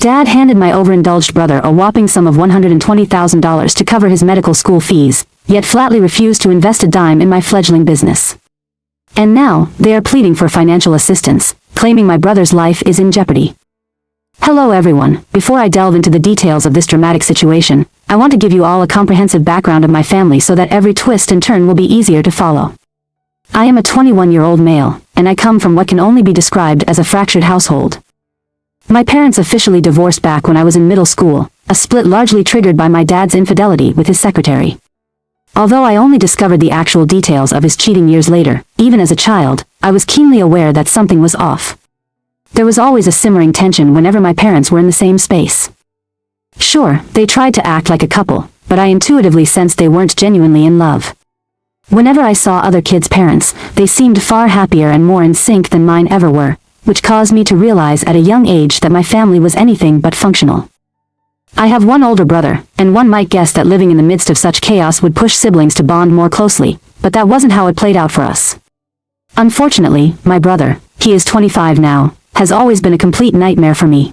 Dad handed my overindulged brother a whopping sum of $120,000 to cover his medical school fees, yet flatly refused to invest a dime in my fledgling business. And now, they are pleading for financial assistance, claiming my brother's life is in jeopardy. Hello everyone, before I delve into the details of this dramatic situation, I want to give you all a comprehensive background of my family so that every twist and turn will be easier to follow. I am a 21-year-old male, and I come from what can only be described as a fractured household. My parents officially divorced back when I was in middle school, a split largely triggered by my dad's infidelity with his secretary. Although I only discovered the actual details of his cheating years later, even as a child, I was keenly aware that something was off. There was always a simmering tension whenever my parents were in the same space. Sure, they tried to act like a couple, but I intuitively sensed they weren't genuinely in love. Whenever I saw other kids' parents, they seemed far happier and more in sync than mine ever were, which caused me to realize at a young age that my family was anything but functional. I have one older brother, and one might guess that living in the midst of such chaos would push siblings to bond more closely, but that wasn't how it played out for us. Unfortunately, my brother, he is 25 now, has always been a complete nightmare for me.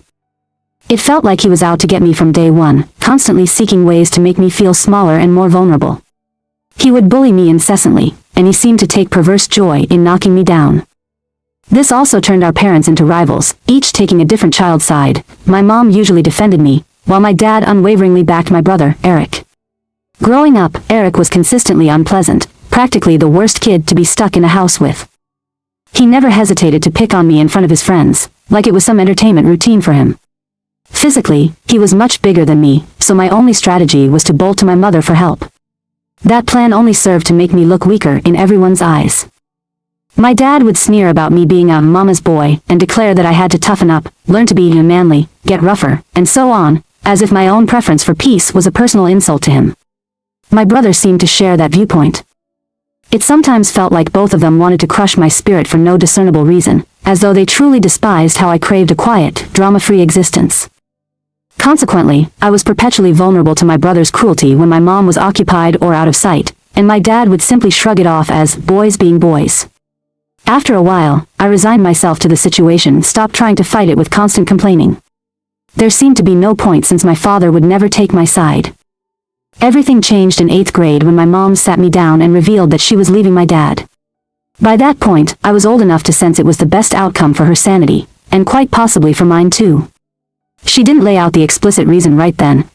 It felt like he was out to get me from day one, constantly seeking ways to make me feel smaller and more vulnerable. He would bully me incessantly, and he seemed to take perverse joy in knocking me down. This also turned our parents into rivals, each taking a different child's side. My mom usually defended me, while my dad unwaveringly backed my brother, Eric. Growing up, Eric was consistently unpleasant, practically the worst kid to be stuck in a house with. He never hesitated to pick on me in front of his friends, like it was some entertainment routine for him. Physically, he was much bigger than me, so my only strategy was to bolt to my mother for help. That plan only served to make me look weaker in everyone's eyes. My dad would sneer about me being a mama's boy and declare that I had to toughen up, learn to be manly, get rougher, and so on, as if my own preference for peace was a personal insult to him. My brother seemed to share that viewpoint. It sometimes felt like both of them wanted to crush my spirit for no discernible reason, as though they truly despised how I craved a quiet, drama-free existence. Consequently, I was perpetually vulnerable to my brother's cruelty when my mom was occupied or out of sight, and my dad would simply shrug it off as boys being boys. After a while, I resigned myself to the situation and stopped trying to fight it with constant complaining. There seemed to be no point since my father would never take my side. Everything changed in 8th grade when my mom sat me down and revealed that she was leaving my dad. By that point, I was old enough to sense it was the best outcome for her sanity, and quite possibly for mine too. She didn't lay out the explicit reason right then.